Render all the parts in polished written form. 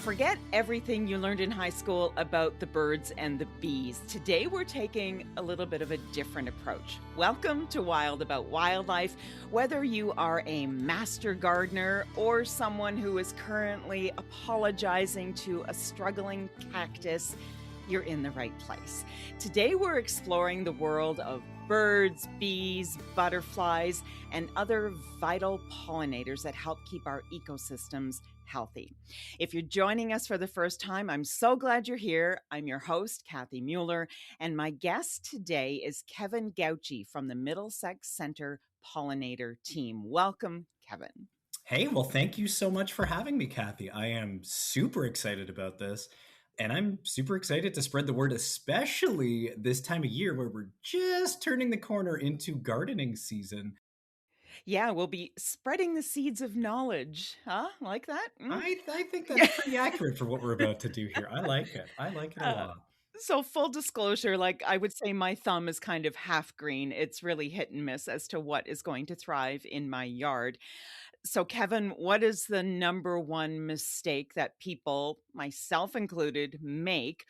Forget everything you learned in high school about the birds and the bees. Today, we're taking a little bit of a different approach. Welcome to Wild About Wildlife. Whether you are a master gardener or someone who is currently apologizing to a struggling cactus, you're in the right place. Today, we're exploring the world of birds, bees, butterflies, and other vital pollinators that help keep our ecosystems healthy. If you're joining us for the first time, I'm so glad you're here. I'm your host, Kathy Mueller, and my guest today is Kevin Gauci from the Middlesex Center Pollinator team. Welcome, Kevin. Hey, well, thank you so much for having me, Kathy. I am super excited about this. And I'm super excited to spread the word, especially this time of year where we're just turning the corner into gardening season. Yeah, we'll be spreading the seeds of knowledge. Huh? Like that? I think that's pretty accurate for what we're about to do here. I like it. I like it a lot. So full disclosure, like I would say my thumb is kind of half green. It's really hit and miss as to what is going to thrive in my yard. So Kevin, what is the number one mistake that people, myself included, make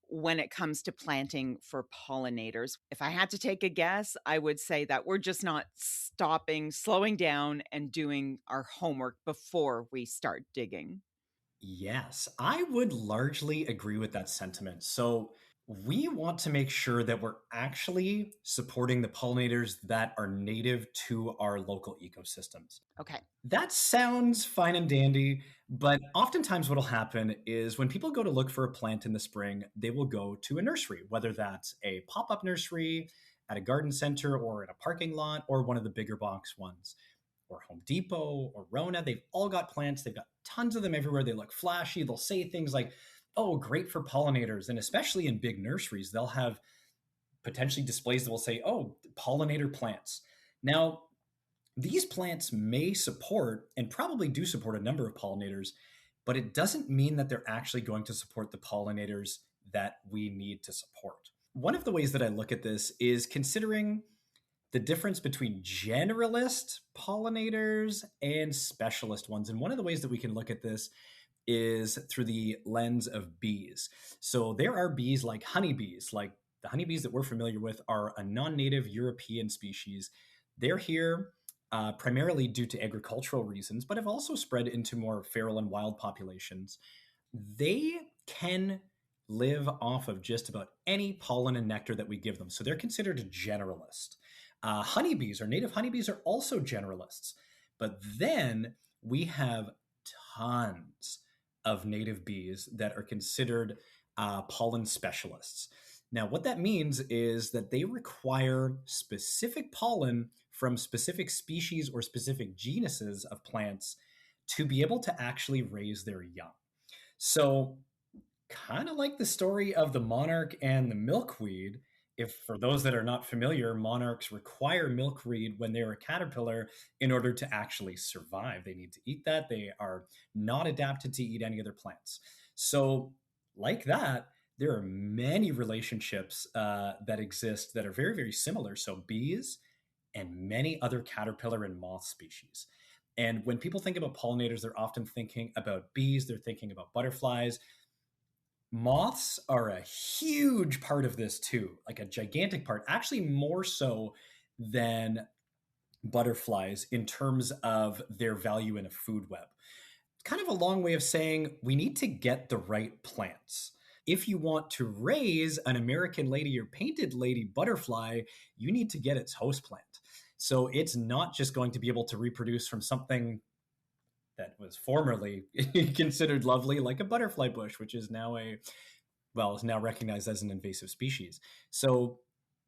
when it comes to planting for pollinators? If I had to take a guess, I would say that we're just not stopping, slowing down, and doing our homework before we start digging. Yes, I would largely agree with that sentiment. So we want to make sure that we're actually supporting the pollinators that are native to our local ecosystems. Okay. That sounds fine and dandy, but oftentimes what'll happen is when people go to look for a plant in the spring, they will go to a nursery, whether that's a pop-up nursery at a garden center or in a parking lot or one of the bigger box ones, or Home Depot or Rona. They've all got plants. They've got tons of them everywhere. They look flashy. They'll say things like, oh, great for pollinators. And especially in big nurseries, they'll have potentially displays that will say, oh, pollinator plants. Now, these plants may support and probably do support a number of pollinators, but it doesn't mean that they're actually going to support the pollinators that we need to support. One of the ways that I look at this is considering the difference between generalist pollinators and specialist ones. And one of the ways that we can look at this is through the lens of bees. So there are bees like honeybees, like the honeybees that we're familiar with are a non-native European species. They're here primarily due to agricultural reasons, but have also spread into more feral and wild populations. They can live off of just about any pollen and nectar that we give them. So they're considered a generalist. Honeybees or native honeybees are also generalists. But then we have tons of native bees that are considered pollen specialists. Now, what that means is that they require specific pollen from specific species or specific genuses of plants to be able to actually raise their young. So, kind of like the story of the monarch and the milkweed, if for those that are not familiar, monarchs require milkweed when they're a caterpillar in order to actually survive. They need to eat that. They are not adapted to eat any other plants. So, like that, there are many relationships that exist that are very, very similar. So, bees and many other caterpillar and moth species. And when people think about pollinators, they're often thinking about bees, they're thinking about butterflies. Moths are a huge part of this too, like a gigantic part, actually more so than butterflies in terms of their value in a food web. Kind of a long way of saying we need to get the right plants. If you want to raise an American lady or painted lady butterfly, you need to get its host plant. So it's not just going to be able to reproduce from something that was formerly considered lovely, like a butterfly bush, which is now is now recognized as an invasive species. So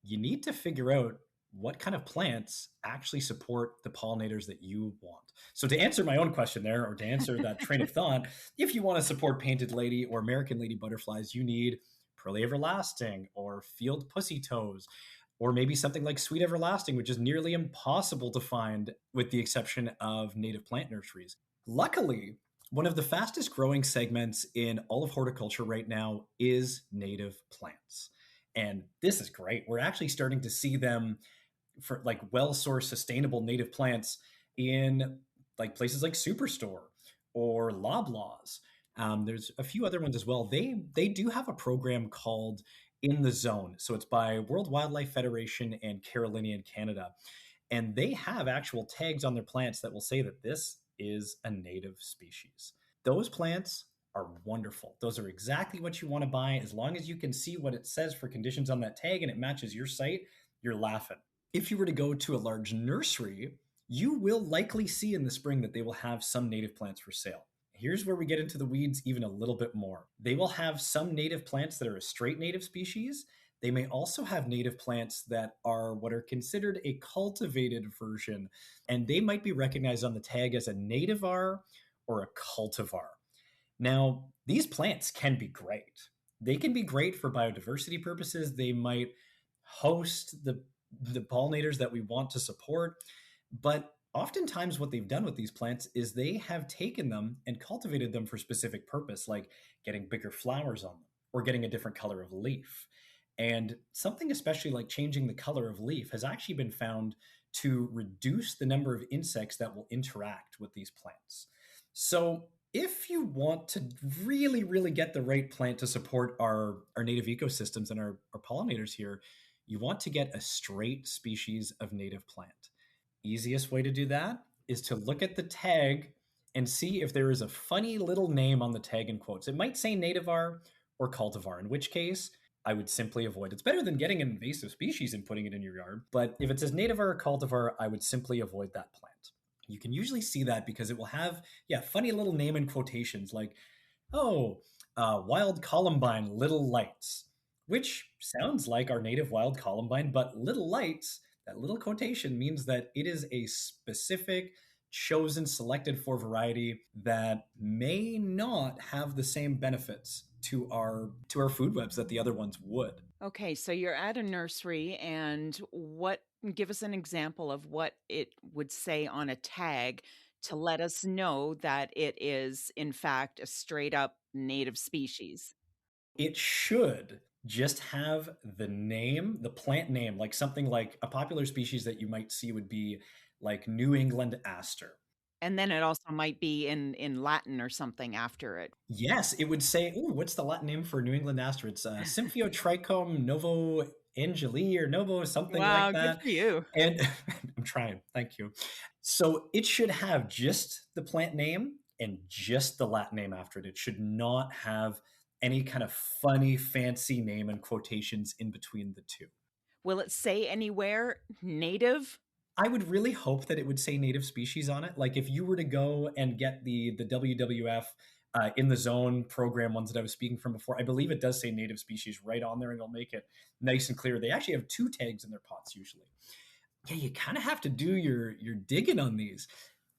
you need to figure out what kind of plants actually support the pollinators that you want. So to answer my own question there, or to answer that train of thought, if you want to support painted lady or American lady butterflies, you need Pearly Everlasting or Field Pussy Toes, or maybe something like Sweet Everlasting, which is nearly impossible to find with the exception of native plant nurseries. Luckily, one of the fastest growing segments in all of horticulture right now is native plants. And this is great. We're actually starting to see them for like well-sourced, sustainable native plants in like places like Superstore or Loblaws There's a few other ones as well. They do have a program called In the Zone. So it's by World Wildlife Federation and Carolinian Canada. And they have actual tags on their plants that will say that this is a native species. Those plants are wonderful. Those are exactly what you want to buy. As long as you can see what it says for conditions on that tag and it matches your site, you're laughing. If you were to go to a large nursery, you will likely see in the spring that they will have some native plants for sale. Here's where we get into the weeds even a little bit more. They will have some native plants that are a straight native species. They may also have native plants that are what are considered a cultivated version, and they might be recognized on the tag as a nativar or a cultivar. Now, these plants can be great. They can be great for biodiversity purposes. They might host the pollinators that we want to support, but oftentimes what they've done with these plants is they have taken them and cultivated them for specific purpose, like getting bigger flowers on them or getting a different color of leaf. And something especially like changing the color of leaf has actually been found to reduce the number of insects that will interact with these plants. So if you want to really, really get the right plant to support our native ecosystems and our pollinators here, you want to get a straight species of native plant. Easiest way to do that is to look at the tag and see if there is a funny little name on the tag in quotes. It might say nativar or cultivar, in which case I would simply avoid. It's better than getting an invasive species and putting it in your yard, but if it says nativar or cultivar, I would simply avoid that plant. You can usually see that because it will have, funny little name in quotations like, wild columbine, little lights, which sounds like our native wild columbine, but little lights, that little quotation means that it is a specific, chosen, selected for variety that may not have the same benefits to our food webs that the other ones would. Okay, so you're at a nursery, and give us an example of what it would say on a tag to let us know that it is, in fact, a straight up native species. It should just have the name, the plant name, like something like a popular species that you might see would be like New England aster. And then it also might be in Latin or something after it. Yes, it would say, ooh, what's the Latin name for New England aster? It's Symphyotrichum novo angeli or novo, something like Wow, good that. for you. And I'm trying, thank you. So it should have just the plant name and just the Latin name after it. It should not have any kind of funny, fancy name and quotations in between the two. Will it say anywhere native? I would really hope that it would say native species on it. Like if you were to go and get the WWF in the zone program ones that I was speaking from before, I believe it does say native species right on there, and it'll make it nice and clear. They actually have 2 tags in their pots usually. Yeah, you kind of have to do your digging on these.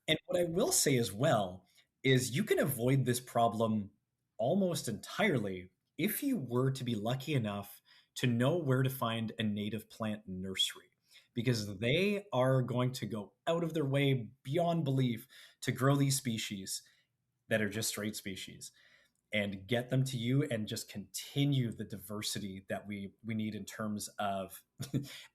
And what I will say as well is you can avoid this problem almost entirely if you were to be lucky enough to know where to find a native plant nursery, because they are going to go out of their way beyond belief to grow these species that are just straight species and get them to you and just continue the diversity that we need in terms of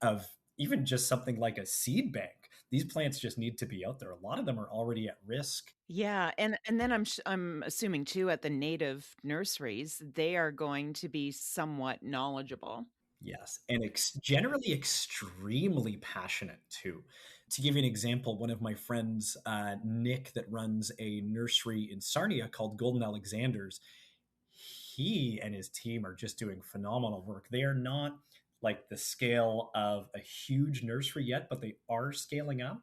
of even just something like a seed bank. These plants just need to be out there. A lot of them are already at risk. Yeah, and then I'm assuming too at the native nurseries, they are going to be somewhat knowledgeable. Yes, and generally extremely passionate too. To give you an example, one of my friends, Nick, that runs a nursery in Sarnia called Golden Alexanders, he and his team are just doing phenomenal work. They are not like the scale of a huge nursery yet, but they are scaling up.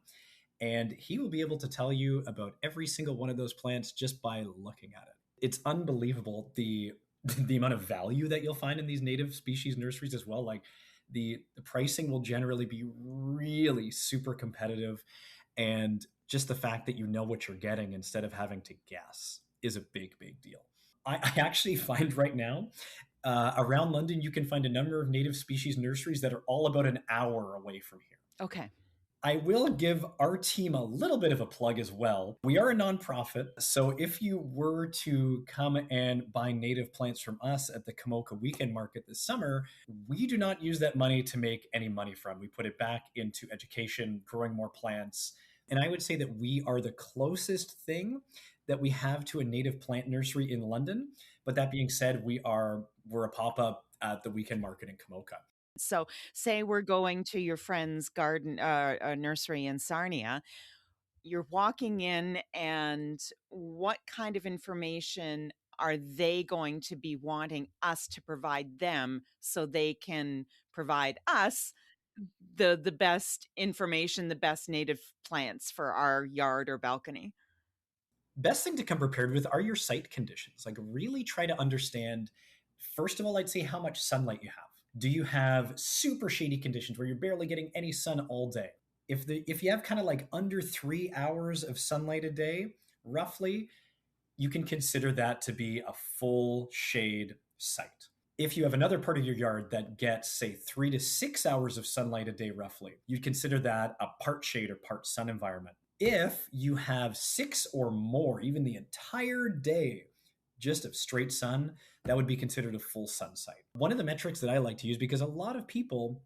And he will be able to tell you about every single one of those plants just by looking at it. It's unbelievable the amount of value that you'll find in these native species nurseries as well. Like the pricing will generally be really super competitive, and just the fact that you know what you're getting instead of having to guess is a big deal. I actually find right now around London you can find a number of native species nurseries that are all about an hour away from here. Okay. I will give our team a little bit of a plug as well. We are a nonprofit, so if you were to come and buy native plants from us at the Kamoka Weekend Market this summer, we do not use that money to make any money from. We put it back into education, growing more plants, And I would say that we are the closest thing that we have to a native plant nursery in London. But that being said, we're a pop-up at the Weekend Market in Kamoka. So, say we're going to your friend's garden, nursery in Sarnia. You're walking in, and what kind of information are they going to be wanting us to provide them so they can provide us the best information, the best native plants for our yard or balcony? Best thing to come prepared with are your site conditions. Like, really try to understand, first of all, I'd say how much sunlight you have. Do you have super shady conditions where you're barely getting any sun all day? If you have kind of like under 3 hours of sunlight a day, roughly, you can consider that to be a full shade site. If you have another part of your yard that gets, say, 3 to 6 hours of sunlight a day, roughly, you'd consider that a part shade or part sun environment. If you have 6 or more, even the entire day, just of straight sun, that would be considered a full sun site. One of the metrics that I like to use, because a lot of people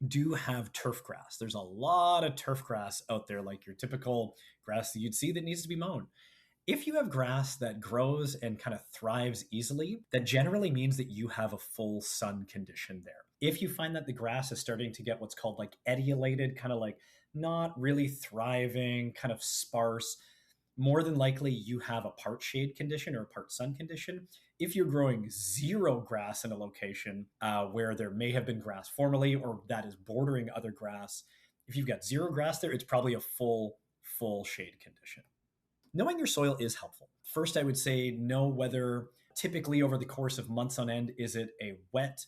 do have turf grass. There's a lot of turf grass out there, like your typical grass that you'd see that needs to be mown. If you have grass that grows and kind of thrives easily, that generally means that you have a full sun condition there. If you find that the grass is starting to get what's called like etiolated, kind of like not really thriving, kind of sparse, more than likely you have a part shade condition or a part sun condition. If you're growing zero grass in a location where there may have been grass formerly or that is bordering other grass, if you've got zero grass there, it's probably a full shade condition. Knowing your soil is helpful. First, I would say know whether typically over the course of months on end, is it a wet,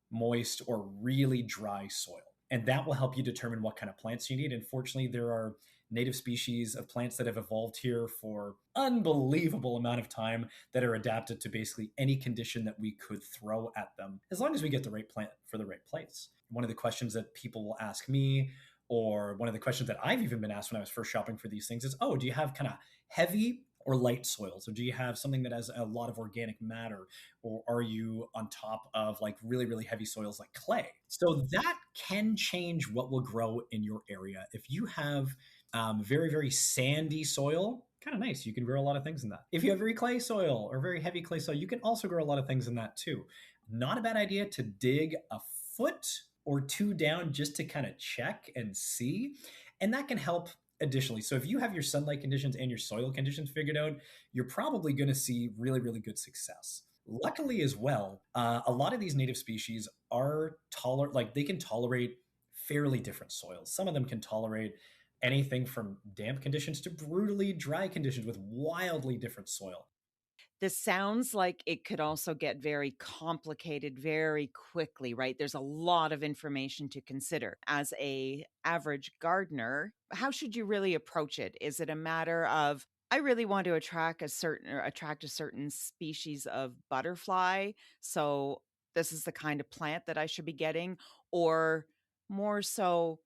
moist, or really dry soil? And that will help you determine what kind of plants you need. And fortunately, there are native species of plants that have evolved here for unbelievable amount of time that are adapted to basically any condition that we could throw at them, as long as we get the right plant for the right place. One of the questions that people will ask me, or one of the questions that I've even been asked when I was first shopping for these things is, oh, do you have kind of heavy or light soils? Or do you have something that has a lot of organic matter? Or are you on top of like really, really heavy soils like clay? So that can change what will grow in your area. If you have very, very sandy soil, kind of nice. You can grow a lot of things in that. If you have very clay soil or very heavy clay soil, you can also grow a lot of things in that too. Not a bad idea to dig a foot or two down just to kind of check and see. And that can help additionally. So if you have your sunlight conditions and your soil conditions figured out, you're probably going to see really, really good success. Luckily as well, a lot of these native species are they can tolerate fairly different soils. Some of them can tolerate anything from damp conditions to brutally dry conditions with wildly different soil. This sounds like it could also get very complicated very quickly, right? There's a lot of information to consider. As a average gardener, how should you really approach it? Is it a matter of, I really want to attract a certain species of butterfly, so this is the kind of plant that I should be getting? Or more so,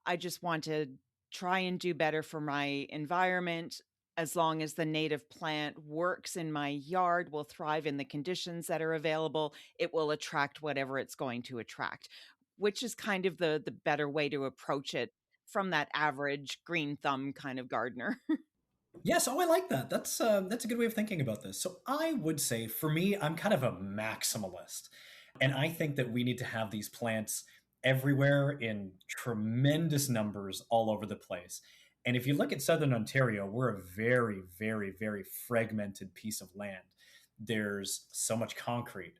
I just want to try and do better for my environment. As long as the native plant works in my yard, will thrive in the conditions that are available, it will attract whatever it's going to attract, which is kind of the better way to approach it from that average green thumb kind of gardener. Yes, oh, I like that. That's a good way of thinking about this. So I would say, for me, I'm kind of a maximalist, and I think that we need to have these plants everywhere in tremendous numbers all over the place. And if you look at Southern Ontario, we're a very, very, very fragmented piece of land. There's so much concrete,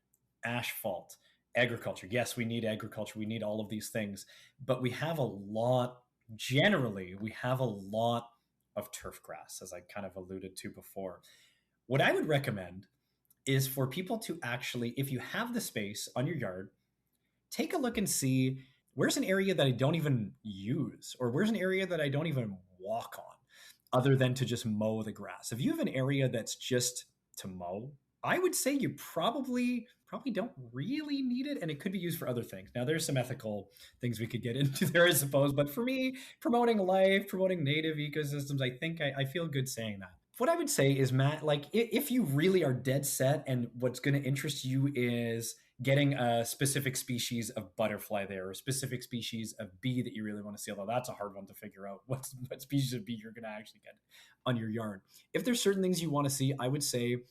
asphalt, agriculture. Yes, we need agriculture. We need all of these things, but we have a lot. Generally, we have a lot of turf grass, as I kind of alluded to before. What I would recommend is for people to actually, if you have the space on your yard, take a look and see, where's an area that I don't even use, or where's an area that I don't even walk on, other than to just mow the grass. If you have an area that's just to mow, I would say you probably don't really need it, and it could be used for other things. Now, there's some ethical things we could get into there, I suppose, but for me, promoting life, promoting native ecosystems, I feel good saying that. What I would say is, Matt, like, if you really are dead set and what's going to interest you is getting a specific species of butterfly there, or a specific species of bee that you really want to see, although that's a hard one to figure out what species of bee you're going to actually get on your yard. If there's certain things you want to see, I would say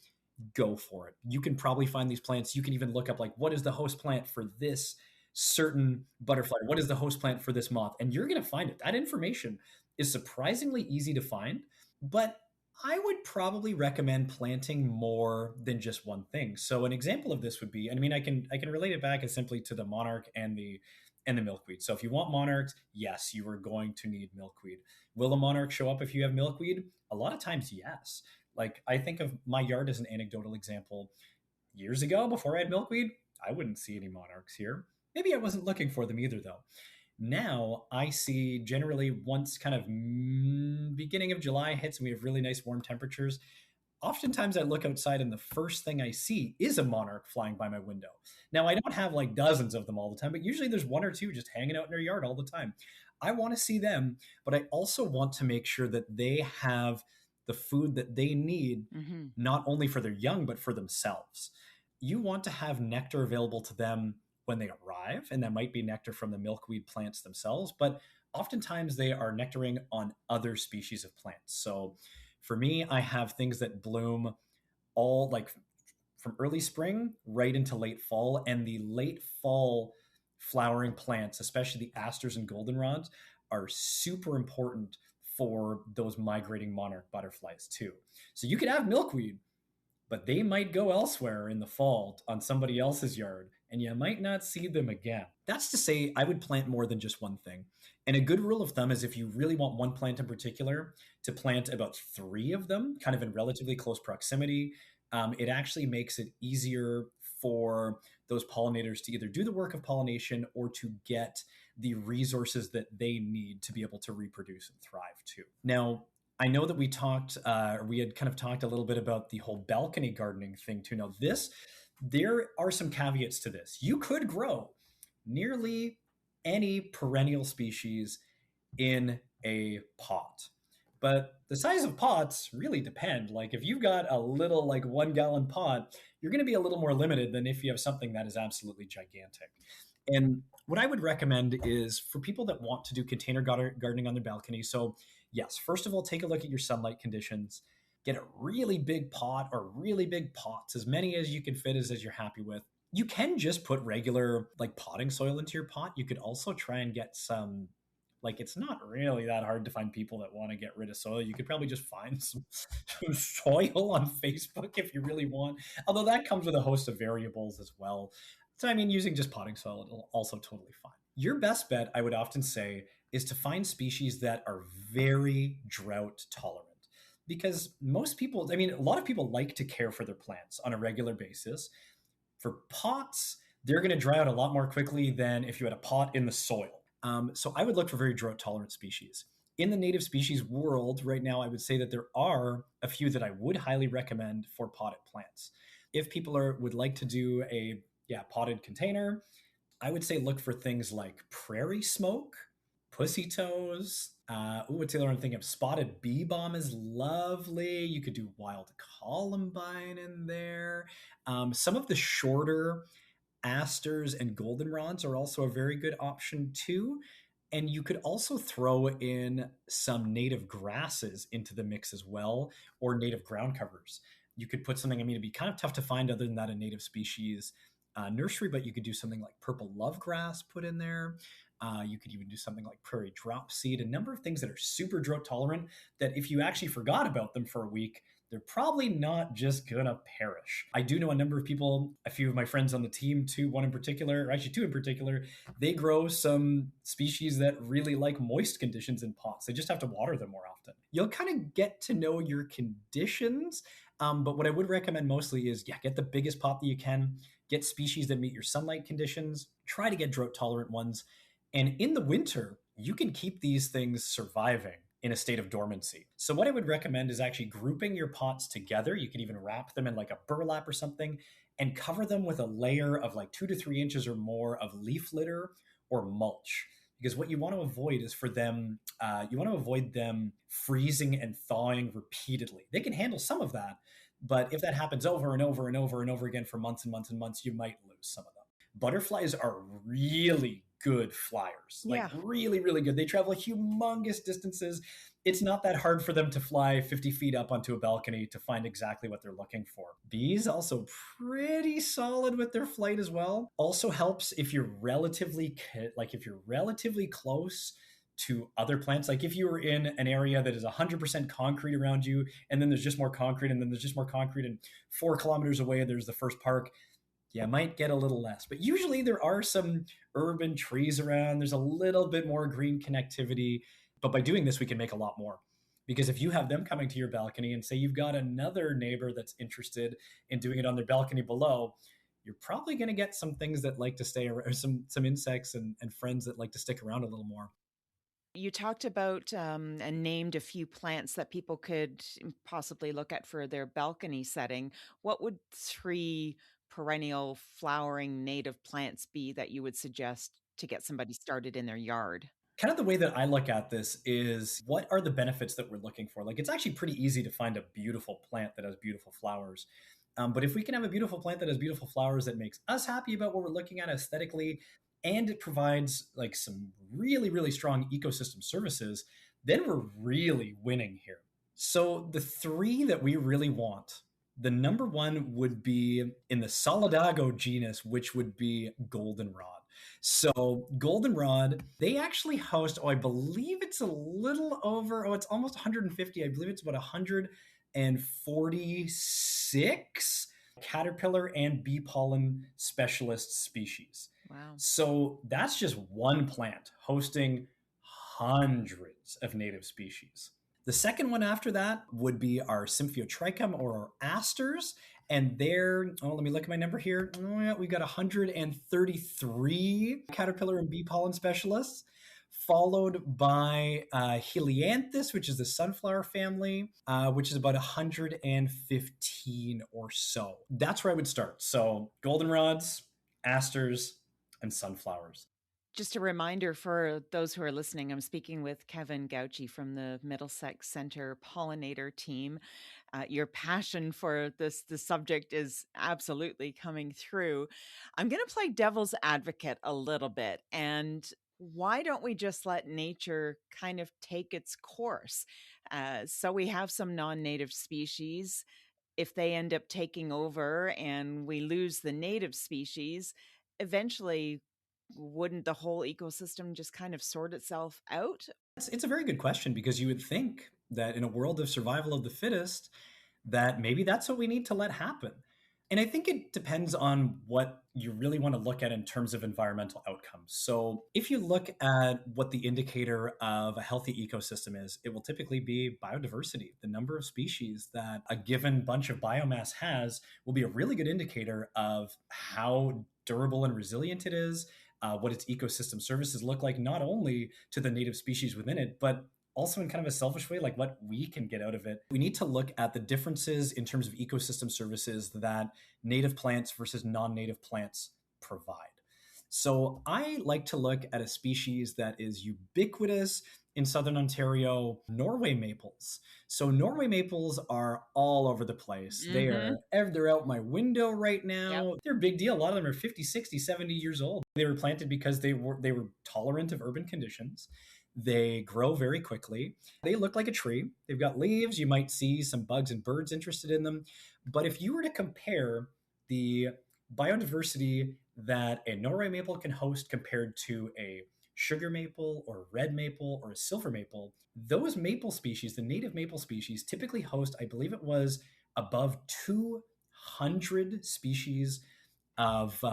go for it. You can probably find these plants. You can even look up like, what is the host plant for this certain butterfly? What is the host plant for this moth? And you're going to find it. That information is surprisingly easy to find, but I would probably recommend planting more than just one thing. So an example of this would be, and I mean, I can relate it back as simply to the monarch and the milkweed. So if you want monarchs, yes, you are going to need milkweed. Will a monarch show up if you have milkweed? A lot of times, yes. Like, I think of my yard as an anecdotal example. Years ago, before I had milkweed, I wouldn't see any monarchs here. Maybe I wasn't looking for them either, though. Now I see generally once kind of beginning of July hits and we have really nice warm temperatures. Oftentimes I look outside and the first thing I see is a monarch flying by my window. Now I don't have like dozens of them all the time, but usually there's one or two just hanging out in their yard all the time. I want to see them, but I also want to make sure that they have the food that they need, not only for their young, but for themselves. You want to have nectar available to them when they arrive, and that might be nectar from the milkweed plants themselves, but oftentimes they are nectaring on other species of plants. So for me, I have things that bloom all like from early spring right into late fall, and the late fall flowering plants, especially the asters and goldenrods, are super important for those migrating monarch butterflies too. So you could have milkweed, but they might go elsewhere in the fall on somebody else's yard, and you might not see them again. That's to say, I would plant more than just one thing. And a good rule of thumb is if you really want one plant in particular, to plant about 3 of them, kind of in relatively close proximity. It actually makes it easier for those pollinators to either do the work of pollination or to get the resources that they need to be able to reproduce and thrive too. Now, I know that we had kind of talked a little bit about the whole balcony gardening thing too. Now there are some caveats to this. You could grow nearly any perennial species in a pot, but the size of pots really depend. Like if you've got a little like 1-gallon pot, you're going to be a little more limited than if you have something that is absolutely gigantic. And what I would recommend is for people that want to do container gardening on their balcony. So yes, first of all, take a look at your sunlight conditions. Get a really big pot or really big pots, as many as you can fit as you're happy with. You can just put regular like potting soil into your pot. You could also try and get some, like it's not really that hard to find people that want to get rid of soil. You could probably just find some soil on Facebook if you really want, although that comes with a host of variables as well. So I mean, using just potting soil is also totally fine. Your best bet, I would often say, is to find species that are very drought tolerant. Because most people, I mean, a lot of people like to care for their plants on a regular basis. For pots, they're going to dry out a lot more quickly than if you had a pot in the soil. So I would look for very drought tolerant species. In the native species world right now, I would say that there are a few that I would highly recommend for potted plants. If people would like to do a potted container, I would say look for things like prairie smoke, pussy toes. What's the other one I'm thinking of? Spotted bee balm is lovely. You could do wild columbine in there. Some of the shorter asters and goldenrods are also a very good option too. And you could also throw in some native grasses into the mix as well, or native ground covers. You could put something, I mean, it'd be kind of tough to find other than that a native species nursery, but you could do something like purple love grass put in there. You could even do something like prairie drop seed, a number of things that are super drought tolerant that if you actually forgot about them for a week, they're probably not just gonna perish. I do know a number of people, a few of my friends on the team too, one in particular, or actually 2 in particular, they grow some species that really like moist conditions in pots. They just have to water them more often. You'll kind of get to know your conditions, but what I would recommend mostly is, get the biggest pot that you can, get species that meet your sunlight conditions, try to get drought tolerant ones. And in the winter, you can keep these things surviving in a state of dormancy. So what I would recommend is actually grouping your pots together. You can even wrap them in like a burlap or something and cover them with a layer of like 2 to 3 inches or more of leaf litter or mulch. Because what you want to avoid is for them, you want to avoid them freezing and thawing repeatedly. They can handle some of that, but if that happens over and over and over and over again for months and months and months, you might lose some of them. Butterflies are really good flyers, like Yeah. really, really good. They travel humongous distances. It's not that hard for them to fly 50 feet up onto a balcony to find exactly what they're looking for. Bees also pretty solid with their flight as well. Also helps if you're relatively close to other plants. Like if you were in an area that is 100% concrete around you, and then there's just more concrete, and then there's just more concrete, and 4 kilometers away there's the first park, you might get a little less. But usually there are some urban trees around. There's a little bit more green connectivity. But by doing this, we can make a lot more. Because if you have them coming to your balcony and say you've got another neighbor that's interested in doing it on their balcony below, you're probably going to get some things that like to stay around, or some insects and friends that like to stick around a little more. You talked about and named a few plants that people could possibly look at for their balcony setting. What would 3 perennial flowering native plants be that you would suggest to get somebody started in their yard? Kind of the way that I look at this is, what are the benefits that we're looking for? Like, it's actually pretty easy to find a beautiful plant that has beautiful flowers. But if we can have a beautiful plant that has beautiful flowers that makes us happy about what we're looking at aesthetically, and it provides like some really, really strong ecosystem services, then we're really winning here. So the 3 that we really want, the number 1 would be in the Solidago genus, which would be goldenrod. So goldenrod, they actually host, I believe it's a little over, it's almost 150. I believe it's about 146 caterpillar and bee pollen specialist species. Wow. So that's just one plant hosting hundreds of native species. The second one after that would be our Symphyotrichum, or our asters. And there, let me look at my number here. We've got 133 caterpillar and bee pollen specialists, followed by Helianthus, which is the sunflower family, which is about 115 or so. That's where I would start. So goldenrods, asters, and sunflowers. Just a reminder for those who are listening, I'm speaking with Kevin Gauchi from the Middlesex Center Pollinator team. Your passion for the subject is absolutely coming through. I'm going to play devil's advocate a little bit. And why don't we just let nature kind of take its course? So we have some non-native species. If they end up taking over and we lose the native species, eventually, wouldn't the whole ecosystem just kind of sort itself out? It's a very good question, because you would think that in a world of survival of the fittest, that maybe that's what we need to let happen. And I think it depends on what you really want to look at in terms of environmental outcomes. So if you look at what the indicator of a healthy ecosystem is, it will typically be biodiversity. The number of species that a given bunch of biomass has will be a really good indicator of how durable and resilient it is, what its ecosystem services look like, not only to the native species within it, but also in kind of a selfish way, like what we can get out of it. We need to look at the differences in terms of ecosystem services that native plants versus non-native plants provide. So I like to look at a species that is ubiquitous in Southern Ontario, Norway maples. So Norway maples are all over the place. Mm-hmm. They're out my window right now. Yep. They're a big deal. A lot of them are 50, 60, 70 years old. They were planted because they were tolerant of urban conditions. They grow very quickly. They look like a tree. They've got leaves. You might see some bugs and birds interested in them. But if you were to compare the biodiversity that a Norway maple can host compared to a sugar maple or a red maple or a silver maple, those maple species, the native maple species, typically host, I believe it was above 200 species of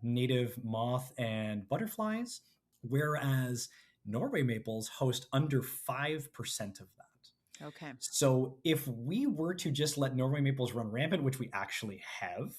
native moth and butterflies, whereas Norway maples host under 5% of that. Okay. So if we were to just let Norway maples run rampant, which we actually have,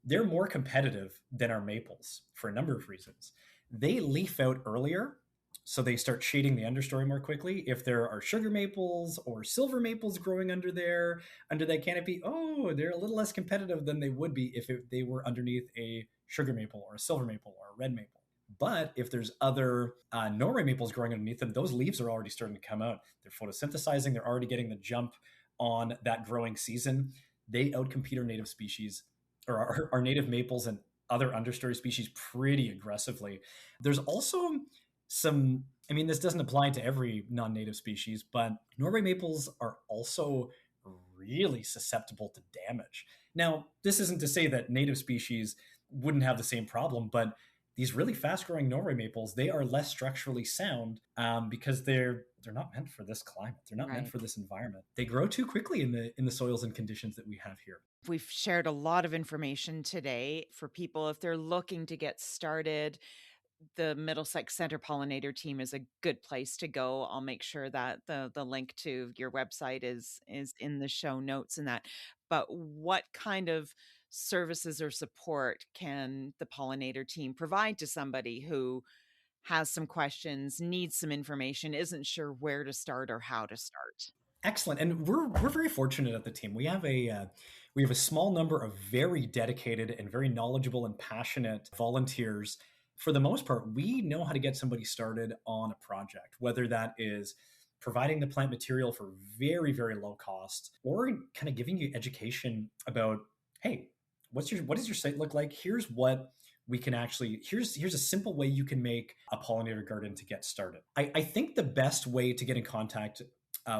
they're more competitive than our maples for a number of reasons. They leaf out earlier, so they start shading the understory more quickly. If there are sugar maples or silver maples growing under that canopy, they're a little less competitive than they would be if they were underneath a sugar maple or a silver maple or a red maple. But if there's other Norway maples growing underneath them, those leaves are already starting to come out. They're photosynthesizing. They're already getting the jump on that growing season. They outcompete our native species, or our native maples, and other understory species pretty aggressively. There's also some, I mean, this doesn't apply to every non-native species, but Norway maples are also really susceptible to damage. Now, this isn't to say that native species wouldn't have the same problem, but these really fast-growing Norway maples, they are less structurally sound because they're not meant for this climate. They're not meant Right. for this environment. They grow too quickly in the soils and conditions that we have here. We've shared a lot of information today for people if they're looking to get started. The Middlesex Center Pollinator Team is a good place to go. I'll make sure that the link to your website is in the show notes and that. But what kind of services or support can the pollinator team provide to somebody who has some questions, needs some information, isn't sure where to start or how to start? Excellent, and we're very fortunate at the team. We have a small number of very dedicated and very knowledgeable and passionate volunteers. For the most part, we know how to get somebody started on a project, whether that is providing the plant material for very, very low cost, or kind of giving you education about, hey, what does your site look like? Here's what we can actually, here's a simple way you can make a pollinator garden to get started. I think the best way to get in contact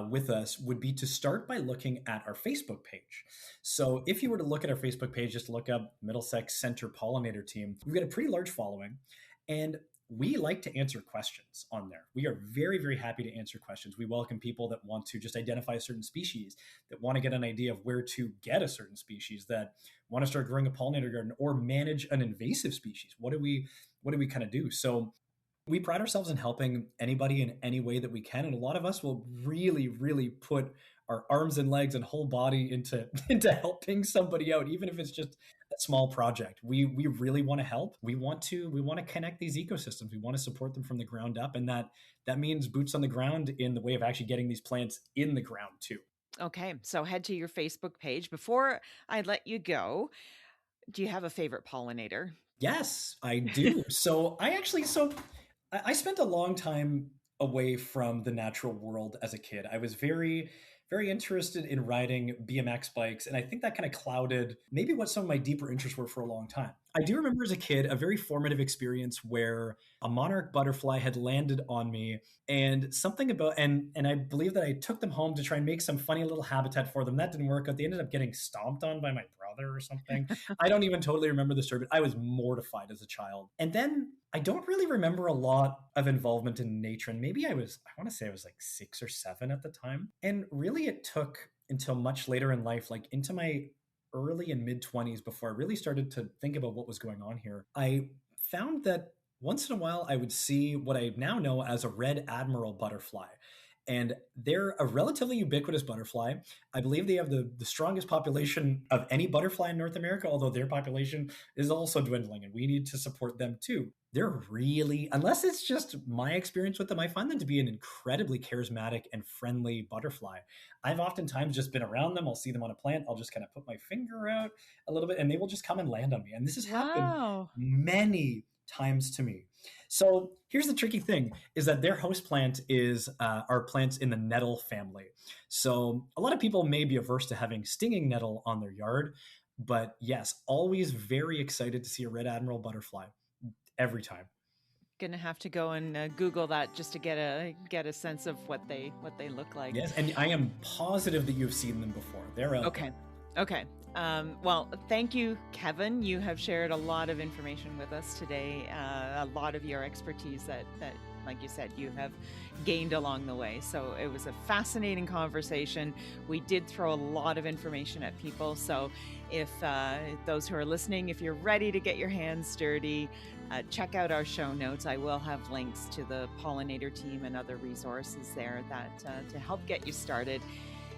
with us would be to start by looking at our Facebook page. So if you were to look at our Facebook page, just look up Middlesex Center Pollinator Team. We've got a pretty large following, and we like to answer questions on there. We are very, very happy to answer questions. We welcome people that want to just identify a certain species, that want to get an idea of where to get a certain species, that want to start growing a pollinator garden or manage an invasive species. What do we kind of do? So we pride ourselves in helping anybody in any way that we can. And a lot of us will really, really put our arms and legs and whole body into helping somebody out, even if it's just a small project. We really want to help. We want to connect these ecosystems. We want to support them from the ground up. And that means boots on the ground in the way of actually getting these plants in the ground too. Okay, so head to your Facebook page. Before I let you go, do you have a favorite pollinator? Yes, I do. I spent a long time away from the natural world as a kid. I was very, very interested in riding BMX bikes, and I think that kind of clouded maybe what some of my deeper interests were for a long time. I do remember as a kid a very formative experience where a monarch butterfly had landed on me, and something about and I believe that I took them home to try and make some funny little habitat for them. That didn't work out. They ended up getting stomped on by my brother or something. I don't even totally remember the story, but I was mortified as a child. And then I don't really remember a lot of involvement in nature. And maybe I want to say I was like 6 or 7 at the time. And really it took until much later in life, like into my early and mid 20s, before I really started to think about what was going on here. I found that once in a while I would see what I now know as a red admiral butterfly. And they're a relatively ubiquitous butterfly. I believe they have the strongest population of any butterfly in North America, although their population is also dwindling, and we need to support them too. They're really, unless it's just my experience with them, I find them to be an incredibly charismatic and friendly butterfly. I've oftentimes just been around them. I'll see them on a plant. I'll just kind of put my finger out a little bit, and they will just come and land on me. And this has happened Wow. many times to me. So here's the tricky thing, is that their host plant is are plants in the nettle family. So a lot of people may be averse to having stinging nettle on their yard, but yes, always very excited to see a red admiral butterfly every time. Gonna have to go and Google that just to get a sense of what they look like. Yes, and I am positive that you've seen them before. They're out Okay. Okay. Well, thank you, Kevin. You have shared a lot of information with us today, a lot of your expertise that, like you said, you have gained along the way. So it was a fascinating conversation. We did throw a lot of information at people. So if those who are listening, if you're ready to get your hands dirty, check out our show notes. I will have links to the pollinator team and other resources there that to help get you started.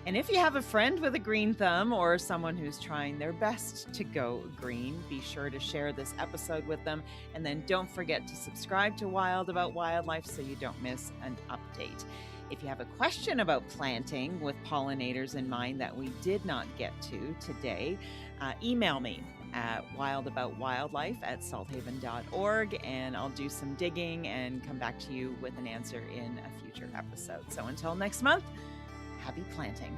And if you have a friend with a green thumb or someone who's trying their best to go green, be sure to share this episode with them. And then don't forget to subscribe to Wild About Wildlife so you don't miss an update. If you have a question about planting with pollinators in mind that we did not get to today, email me at wildaboutwildlife@salthaven.org, and I'll do some digging and come back to you with an answer in a future episode. So until next month, happy planting.